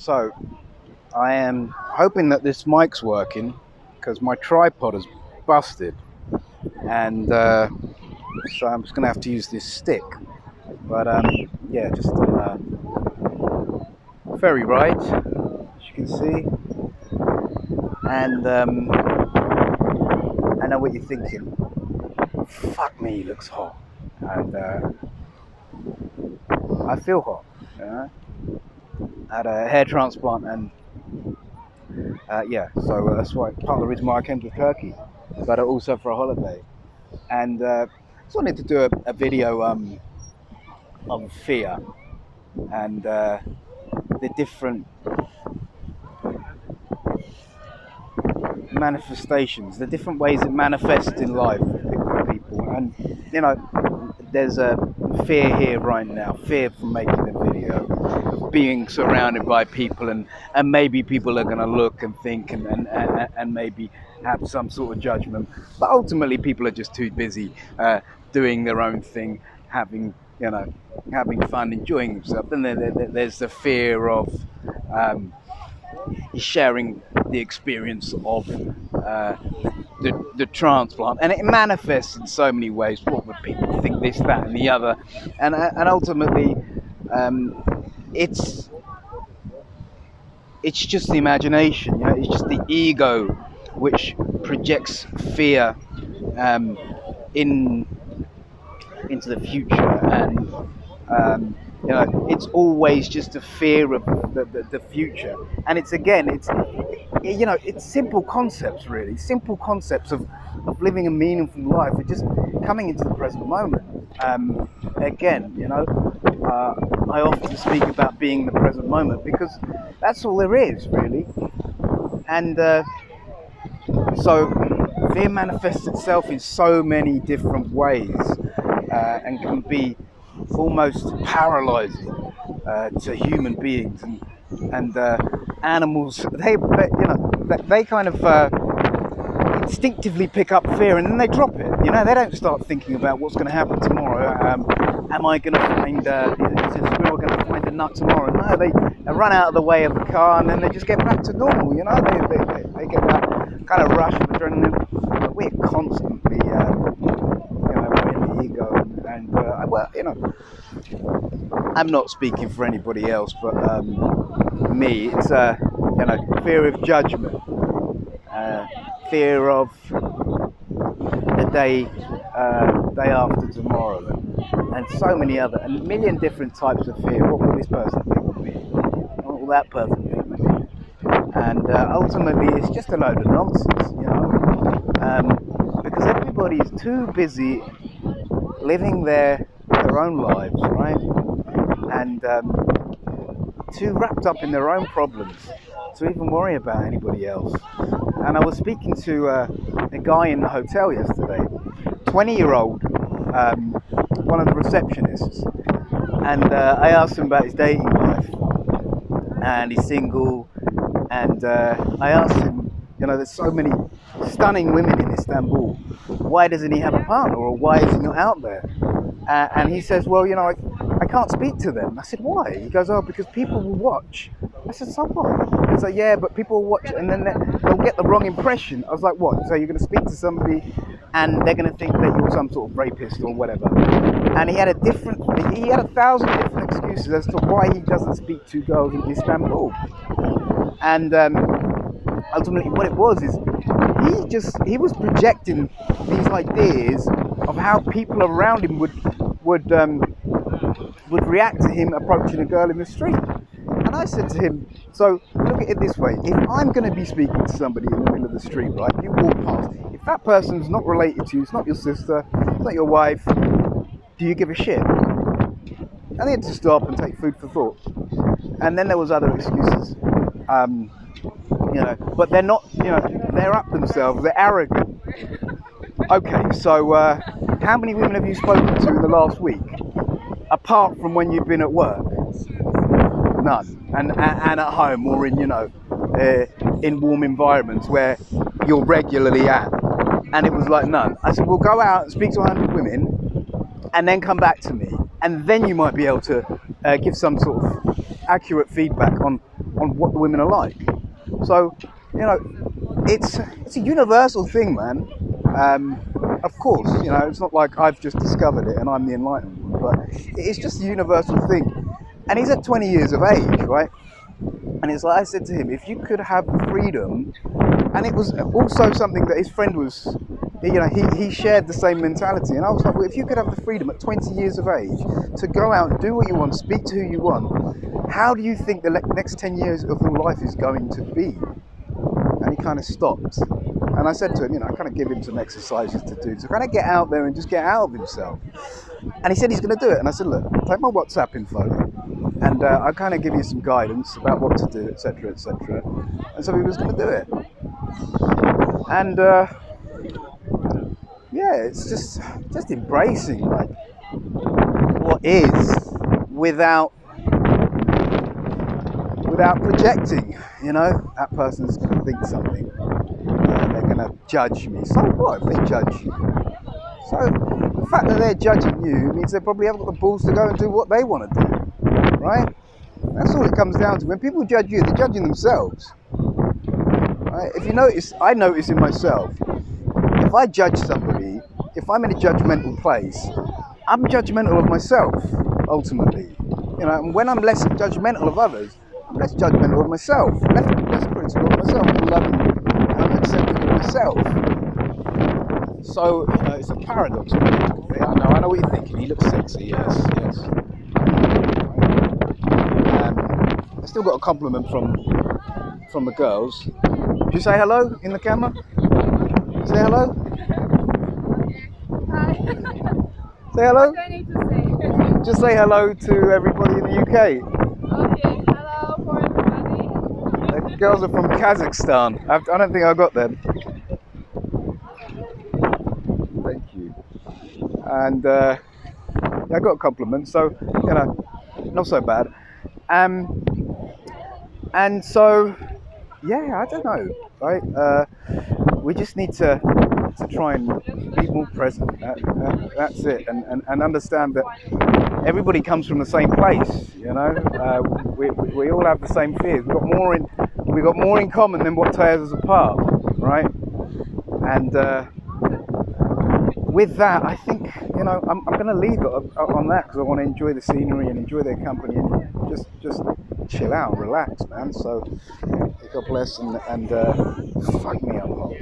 So I am hoping that this mic's working because my tripod is busted, and so I'm just gonna have to use this stick. But yeah, just on a ferry ride, as you can see, and I know what you're thinking. Fuck me, he looks hot, and I feel hot. You know? I had a hair transplant, and yeah, so that's why part of the reason why I came to Turkey, but also for a holiday. And just wanted to do a video on fear and the different manifestations, the different ways it manifests in life for people. And you know, there's a fear here right now, fear from making a video, being surrounded by people, and maybe people are going to look and think and maybe have some sort of judgment, but ultimately people are just too busy doing their own thing, having fun, enjoying themselves. Then there's the fear of sharing the experience of the transplant, and it manifests in so many ways. What would people think? This, that, and the other, and ultimately, it's just the imagination. You know, it's just the ego which projects fear into the future, and you know, it's always just a fear of the future. And it's you know, it's simple concepts, really simple concepts of living a meaningful life, and just coming into the present moment. Again, you know, I often speak about being in the present moment because that's all there is, really. And so fear manifests itself in so many different ways, and can be almost paralyzing to human beings and animals. They kind of instinctively pick up fear, and then they drop it. You know, they don't start thinking about what's going to happen tomorrow. Am I going to find is a squirrel going to find a nut tomorrow? No, they run out of the way of the car, and then they just get back to normal. You know, they get that kind of rush of adrenaline. But we're constantly we're in the ego, and well, you know, I'm not speaking for anybody else, but me, it's you know, fear of judgment, fear of the day after tomorrow, and so many other, and a million different types of fear. What will this person think of me? What will that person think of me? And ultimately, it's just a load of nonsense, you know, because everybody's too busy living their own lives, right? And too wrapped up in their own problems to even worry about anybody else. And I was speaking to a guy in the hotel yesterday, 20-year-old, one of the receptionists, and I asked him about his dating life, and he's single, and I asked him, you know, there's so many stunning women in Istanbul, why doesn't he have a partner, or why is he not out there? And he says, well, you know, I can't speak to them. I said, why? He goes, oh, because people will watch. I said, so what? He's like, yeah, but people will watch, and then they'll get the wrong impression. I was like, what? So you're going to speak to somebody and they're going to think that you're some sort of rapist or whatever? And he had 1,000 different excuses as to why he doesn't speak to girls in Istanbul. And ultimately what it was is he was projecting these ideas of how people around him would react to him approaching a girl in the street. And I said to him, so look at it this way, if I'm going to be speaking to somebody in the middle of the street, right, you walk past, if that person's not related to you, it's not your sister, it's not your wife, do you give a shit? And they had to stop and take food for thought. And then there was other excuses, you know, but they're not, you know, they're up themselves, they're arrogant. Okay, so how many women have you spoken to in the last week, apart from when you've been at work? None. And at home, or in, you know, in warm environments where you're regularly at. And it was like, none. I said, well, go out and speak to 100 women and then come back to me, and then you might be able to give some sort of accurate feedback on on what the women are like. So, you know, it's a universal thing, man. Of course, you know, it's not like I've just discovered it and I'm the enlightened one, but it's just a universal thing. And he's at 20 years of age, right? And it's like I said to him, if you could have the freedom, and it was also something that his friend was, you know, he shared the same mentality. And I was like, well, if you could have the freedom at 20 years of age to go out and do what you want, speak to who you want, how do you think the next 10 years of your life is going to be? And he kind of stopped. And I said to him, you know, I kind of give him some exercises to do to kind of get out there and just get out of himself. And he said he's going to do it. And I said, look, take my WhatsApp info and I'll kind of give you some guidance about what to do, etc., etc. And so he was going to do it. And yeah, it's just embracing like what is without projecting. You know, that person's going to think something. They're going to judge me. So what if they judge you? So the fact that they're judging you means they probably haven't got the balls to go and do what they want to do, right? That's all it comes down to. When people judge you, they're judging themselves. Right? If you notice, I notice in myself, if I judge somebody, if I'm in a judgmental place, I'm judgmental of myself, ultimately. You know, and when I'm less judgmental of others, I'm less judgmental of myself, less critical of myself, I'm loving and I'm accepting of myself. So, you know, it's a paradox. Really. I know what you're thinking. He looks sexy, yes. I still got a compliment from the girls. Did you say hello in the camera? Say hello. Hi. Say hello. What do I need to say? Just say hello to everybody in the UK. Okay, hello for everybody. The girls are from Kazakhstan. I don't think I got them. Thank you. And yeah, I got a compliment, so you know, not so bad. And so yeah, I don't know, right? We just need to try and be more present. That's it, and understand that everybody comes from the same place. You know, we all have the same fears. We've got more in common than what tears us apart, right? And with that, I think, you know, I'm going to leave it on that because I want to enjoy the scenery and enjoy their company and just chill out, relax, man. So God bless and fuck me, I'm hot.